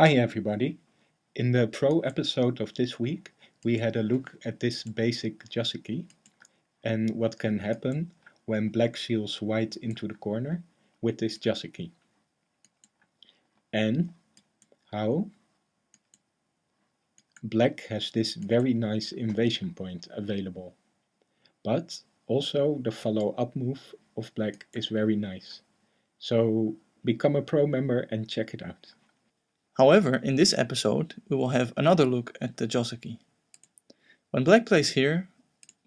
Hi everybody! In the pro episode of this week we had a look at this basic Joseki and what can happen when black seals white into the corner with this Joseki, and how black has this very nice invasion point available, but also the follow-up move of black is very nice. So become a pro member and check it out. However, in this episode, we will have another look at the Joseki. When black plays here,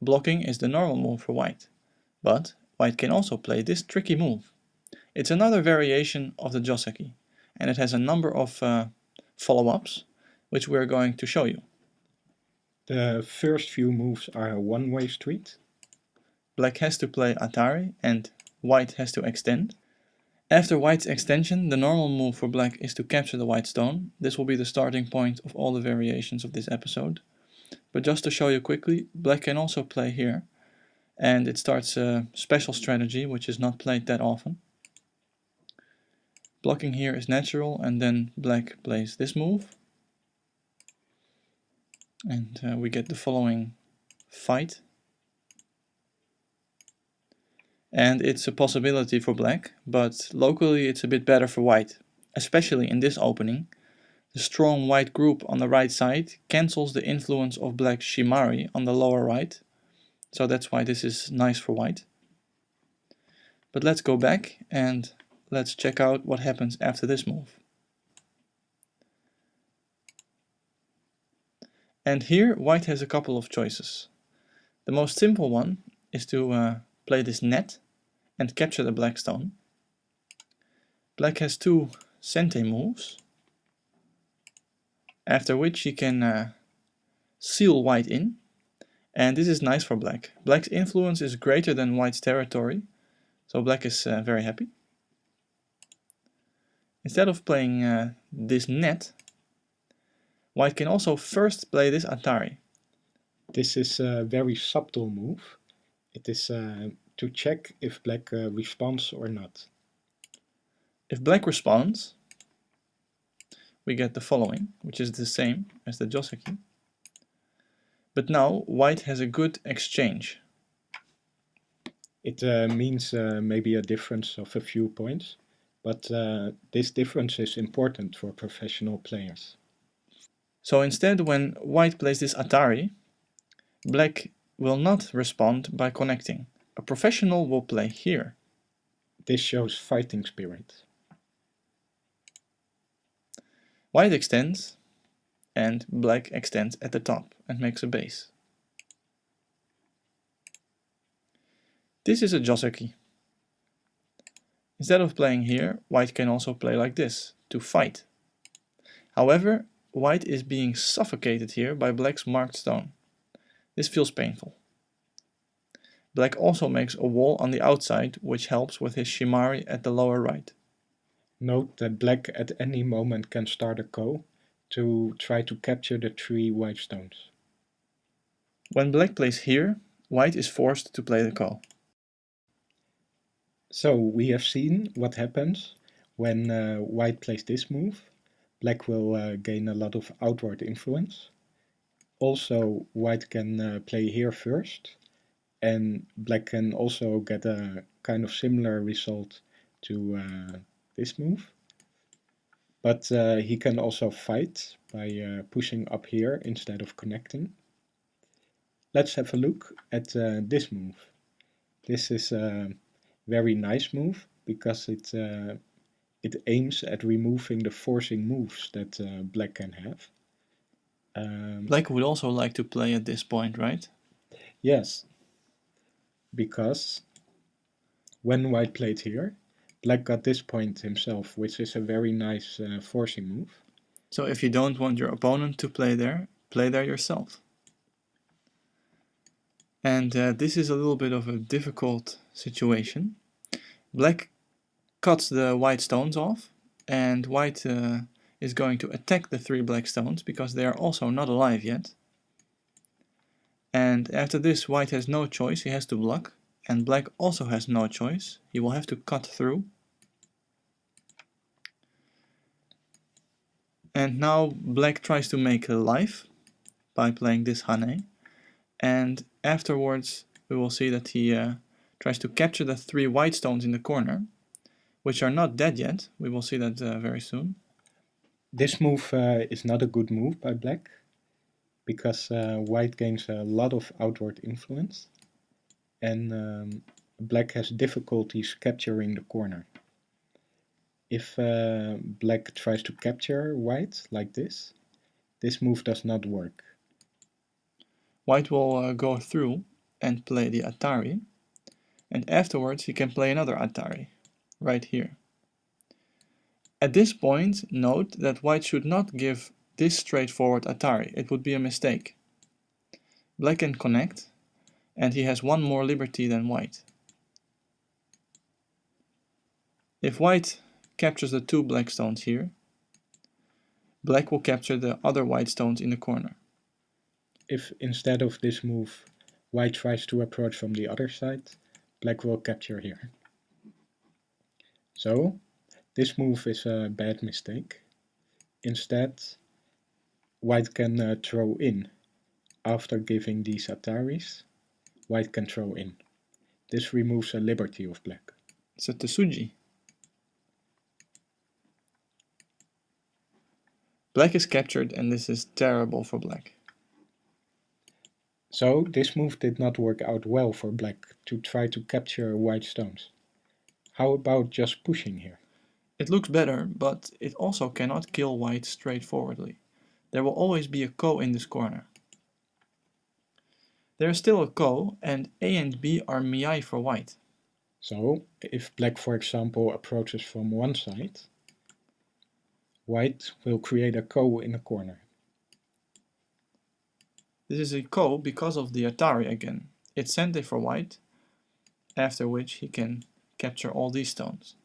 blocking is the normal move for white, but white can also play this tricky move. It's another variation of the Joseki, and it has a number of follow-ups, which we're going to show you. The first few moves are a one-way street. Black has to play Atari, and white has to extend. After white's extension, the normal move for black is to capture the white stone. This will be the starting point of all the variations of this episode. But just to show you quickly, black can also play here, and it starts a special strategy which is not played that often. Blocking here is natural, and then black plays this move. And we get the following fight. And it's a possibility for black, but locally it's a bit better for white, especially in this opening. The strong white group on the right side cancels the influence of black's Shimari on the lower right, so that's why this is nice for white. But let's go back and let's check out what happens after this move. And here white has a couple of choices. The most simple one is to play this net and capture the black stone. Black has two Sente moves, after which he can seal white in, and this is nice for black. Black's influence is greater than white's territory, so black is very happy. Instead of playing this net, white can also first play this Atari. This is a very subtle move. It is to check if black responds or not. If black responds, we get the following, which is the same as the Joseki. But now white has a good exchange. It means maybe a difference of a few points, but this difference is important for professional players. So instead, when white plays this Atari, black will not respond by connecting. A professional will play here. This shows fighting spirit. White extends, and black extends at the top and makes a base. This is a Joseki. Instead of playing here, white can also play like this, to fight. However, white is being suffocated here by black's marked stone. This feels painful. Black also makes a wall on the outside, which helps with his Shimari at the lower right. Note that black at any moment can start a ko to try to capture the 3 white stones. When black plays here, white is forced to play the ko. So we have seen what happens when white plays this move. Black will gain a lot of outward influence. Also, white can play here first, and black can also get a kind of similar result to this move. But he can also fight by pushing up here instead of connecting. Let's have a look at this move. This is a very nice move because it aims at removing the forcing moves that black can have. Black would also like to play at this point, right? Yes, because when white played here, black got this point himself, which is a very nice forcing move. So if you don't want your opponent to play there yourself. And this is a little bit of a difficult situation. Black cuts the white stones off, and white is going to attack the 3 black stones because they are also not alive yet. And after this, white has no choice, he has to block, and black also has no choice, he will have to cut through. And now black tries to make a life by playing this Hane. And afterwards we will see that he tries to capture the 3 white stones in the corner, which are not dead yet. We will see that very soon. This move is not a good move by black, because white gains a lot of outward influence, and black has difficulties capturing the corner. If black tries to capture white like this move does not work. White will go through and play the Atari, and afterwards he can play another Atari, right here. At this point, note that white should not give this straightforward Atari, it would be a mistake. Black can connect, and he has one more liberty than white. If white captures the 2 black stones here, black will capture the other white stones in the corner. If instead of this move white tries to approach from the other side, black will capture here. So this move is a bad mistake. Instead, white can throw in. After giving these Ataris, white can throw in. This removes a liberty of black. It's a Tsuji. Black is captured, and this is terrible for black. So this move did not work out well for black to try to capture white stones. How about just pushing here? It looks better, but it also cannot kill white straightforwardly. There will always be a ko in this corner. There is still a ko, and A and B are miai for white. So if black, for example, approaches from one side, white will create a ko in a corner. This is a ko because of the Atari again. It's sente for white, after which he can capture all these stones.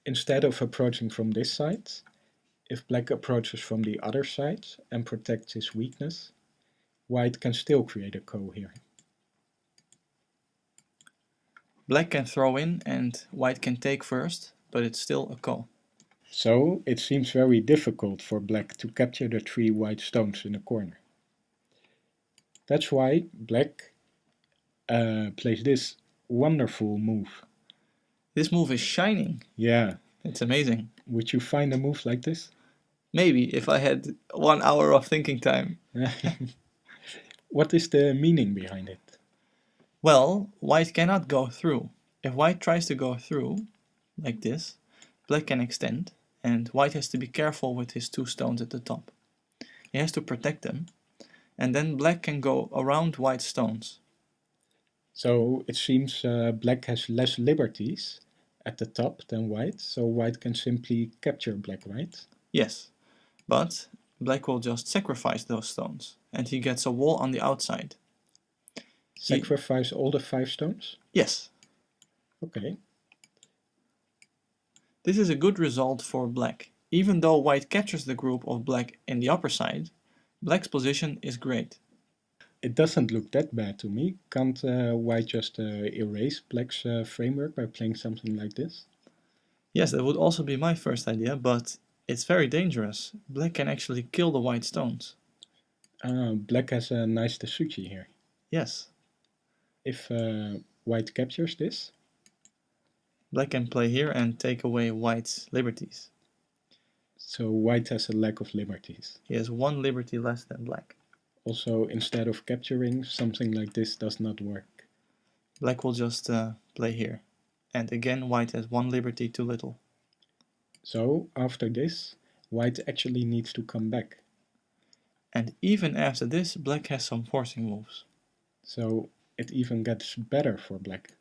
Instead of approaching from this side, if black approaches from the other side and protects his weakness, white can still create a ko here. Black can throw in and white can take first, but it's still a ko. So it seems very difficult for black to capture the 3 white stones in the corner. That's why black plays this wonderful move. This move is shining. Yeah. It's amazing. Would you find a move like this? Maybe, if I had 1 hour of thinking time. What is the meaning behind it? Well, white cannot go through. If white tries to go through, like this, black can extend, and white has to be careful with his 2 stones at the top. He has to protect them, and then black can go around white's stones. So it seems black has less liberties at the top than white, so white can simply capture black, right? Yes, but black will just sacrifice those stones, and he gets a wall on the outside. Sacrifice all the 5 stones? Yes. Okay. This is a good result for black. Even though white captures the group of black in the upper side, black's position is great. It doesn't look that bad to me. Can't white just erase black's framework by playing something like this? Yes, that would also be my first idea, but it's very dangerous. Black can actually kill the white stones. Black has a nice Tetsuchi here. Yes. If white captures this, black can play here and take away white's liberties. So white has a lack of liberties. He has 1 liberty less than black. Also, instead of capturing, something like this does not work. Black will just play here. And again, white has 1 liberty too little. So, after this, white actually needs to come back. And even after this, black has some forcing moves. So, it even gets better for black.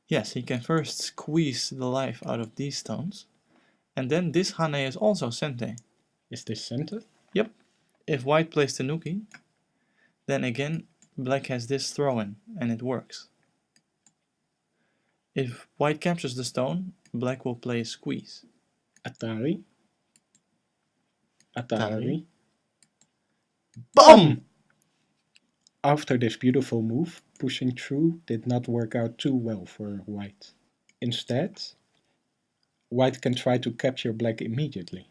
Yes, he can first squeeze the life out of these stones. And then this Hane is also sente. Is this sente? Yep. If white plays Tanuki, then again black has this throw-in, and it works. If white captures the stone, black will play a squeeze. Atari. Atari. BAM! After this beautiful move, pushing through did not work out too well for white. Instead, white can try to capture black immediately.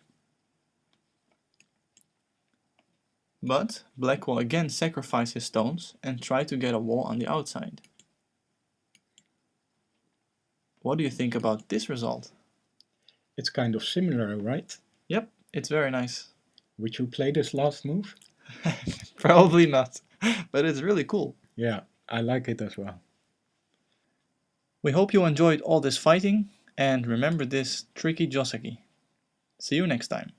But black will again sacrifice his stones and try to get a wall on the outside. What do you think about this result? It's kind of similar, right? Yep, it's very nice. Would you play this last move? Probably not, but it's really cool. Yeah, I like it as well. We hope you enjoyed all this fighting and remember this tricky Joseki. See you next time.